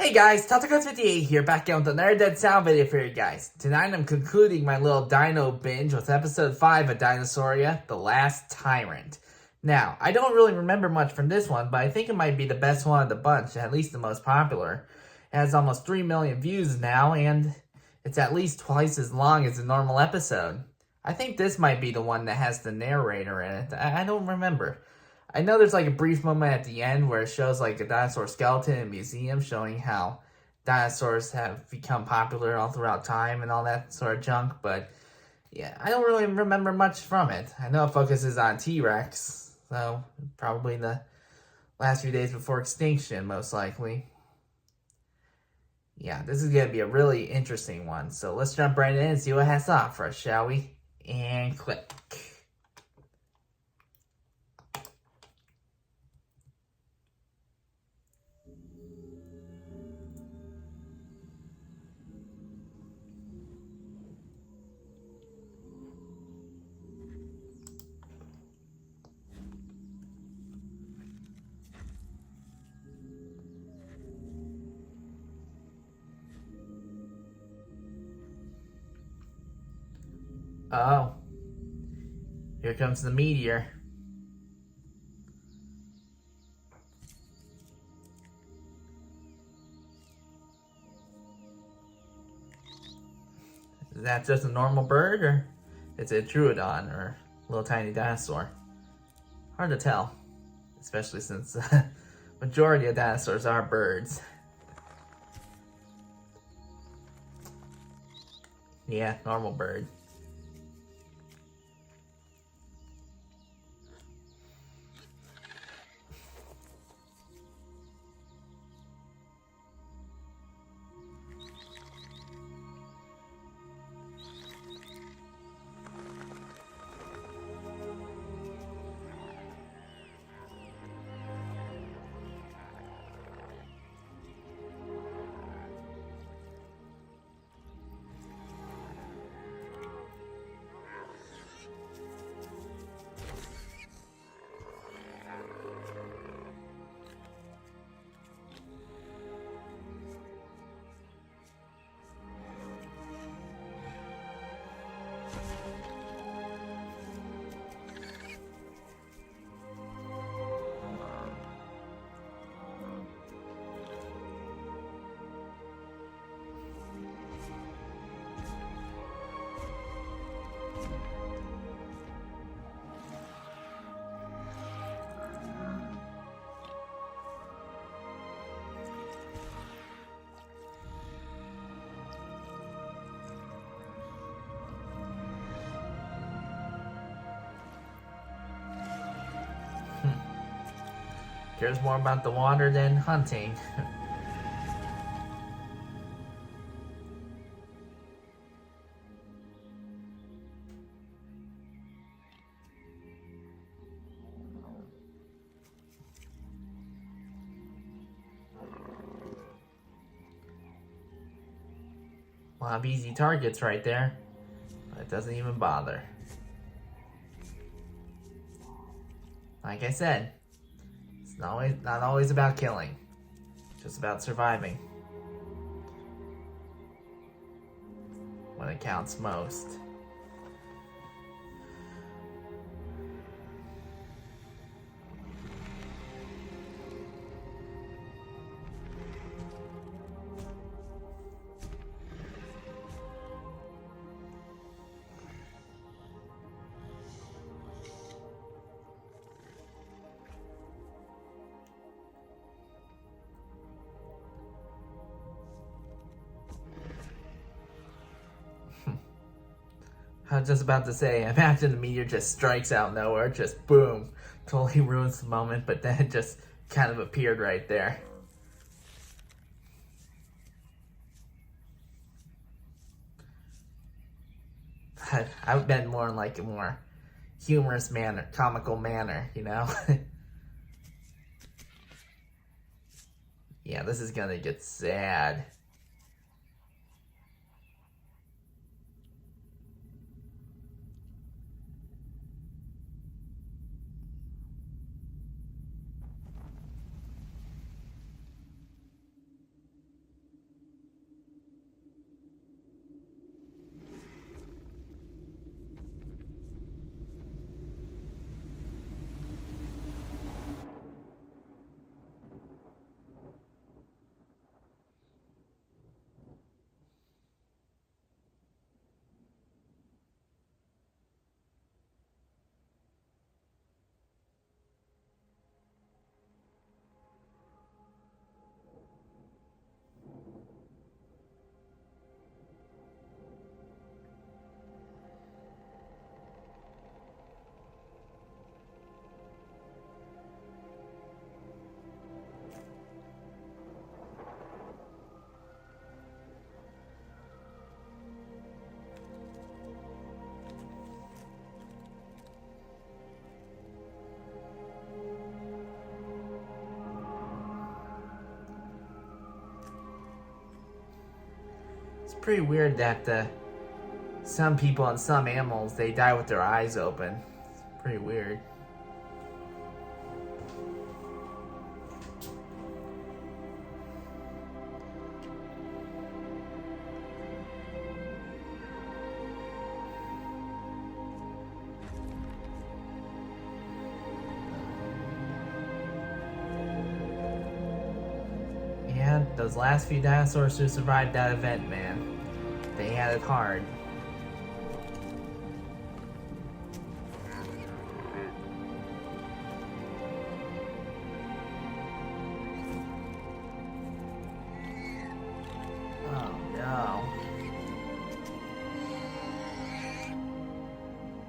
Hey guys, Tatakas58 here, back again with another Dead Sound video for you guys. Tonight I'm concluding my little dino binge with episode 5 of Dinosauria, The Last Tyrant. Now, I don't really remember much from this one, but I think it might be the best one of the bunch, at least the most popular. It has almost 3 million views now, and it's at least twice as long as a normal episode. I think this might be the one that has the narrator in it. I don't remember. I know there's like a brief moment at the end where it shows like a dinosaur skeleton in a museum showing how dinosaurs have become popular all throughout time and all that sort of junk, but yeah, I don't really remember much from it. I know it focuses on T-Rex, so probably the last few days before extinction, most likely. Yeah, this is going to be a really interesting one, so let's jump right in and see what it has to offer us, shall we? And click. Oh, here comes the meteor. Is that just a normal bird, or is it a Troodon, or a little tiny dinosaur? Hard to tell, especially since majority of dinosaurs are birds. Yeah, normal bird. Cares more about the water than hunting. A lot of easy targets right there, but it doesn't even bother. Like I said, it's not always about killing, it's just about surviving when it counts most. I was just about to say, imagine the meteor just strikes out of nowhere, just boom, totally ruins the moment, but then it just kind of appeared right there. I would bet more in like a more humorous manner, comical manner, you know? Yeah, this is gonna get sad. It's pretty weird that some people and some animals, they die with their eyes open. It's pretty weird. Yeah, those last few dinosaurs who survived that event, man. They had it hard. Oh no.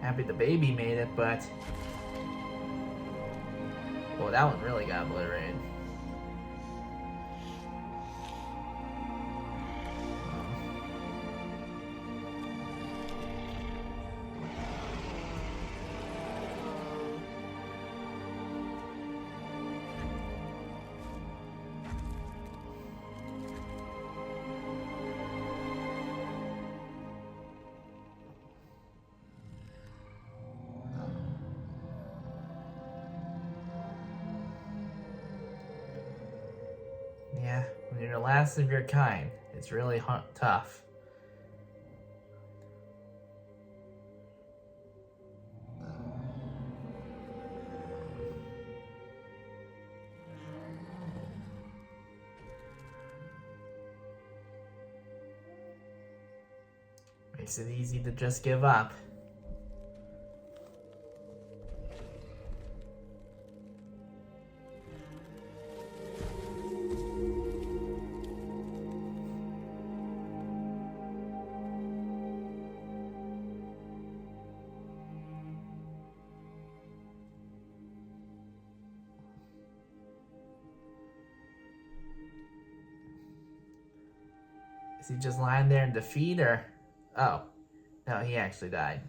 Happy the baby made it, but... well, that one really got obliterated. Yeah, when you're the last of your kind, it's really tough. Makes it easy to just give up. Is he just lying there in defeat, or... oh, no, he actually died.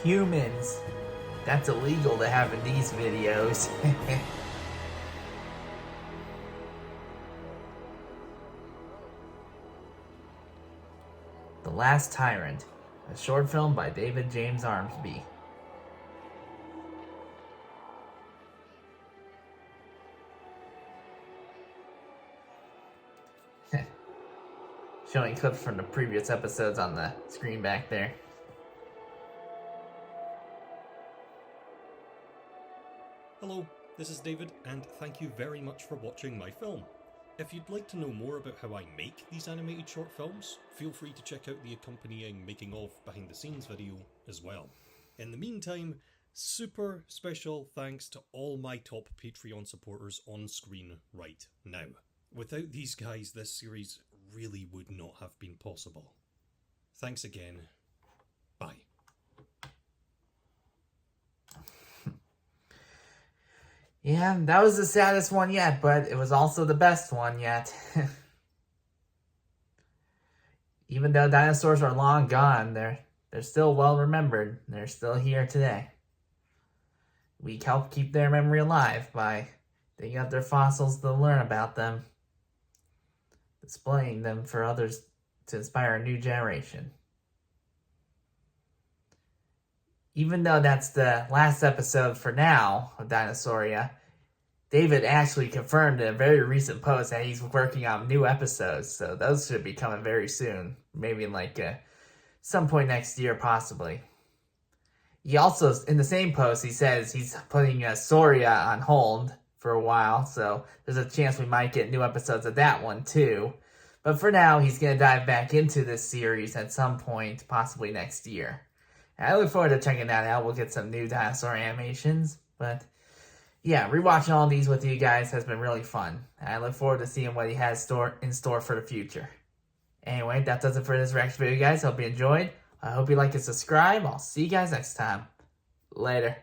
Humans. That's illegal to have in these videos. The Last Tyrant, a short film by David James Armsby. Showing clips from the previous episodes on the screen back there. Hello, This is David, and thank you very much for watching my film. If you'd like to know more about how I make these animated short films, feel free to check out the accompanying making of behind the scenes video as well. In the meantime, super special thanks to all my top Patreon supporters on screen right now. Without these guys, this series really would not have been possible. Thanks again. Bye. Yeah, that was the saddest one yet, but it was also the best one yet. Even though dinosaurs are long gone, they're still well remembered. They're still here today. We help keep their memory alive by digging up their fossils to learn about them, displaying them for others to inspire a new generation. Even though that's the last episode for now of Dinosauria, David actually confirmed in a very recent post that he's working on new episodes, so those should be coming very soon. Maybe in some point next year, possibly. He also, in the same post, he says he's putting Sauria on hold for a while, so there's a chance we might get new episodes of that one too. But for now, he's going to dive back into this series at some point, possibly next year. I look forward to checking that out. We'll get some new dinosaur animations. But yeah, rewatching all these with you guys has been really fun. I look forward to seeing what he has in store for the future. Anyway, that does it for this reaction video, guys. Hope you enjoyed. I hope you like and subscribe. I'll see you guys next time. Later.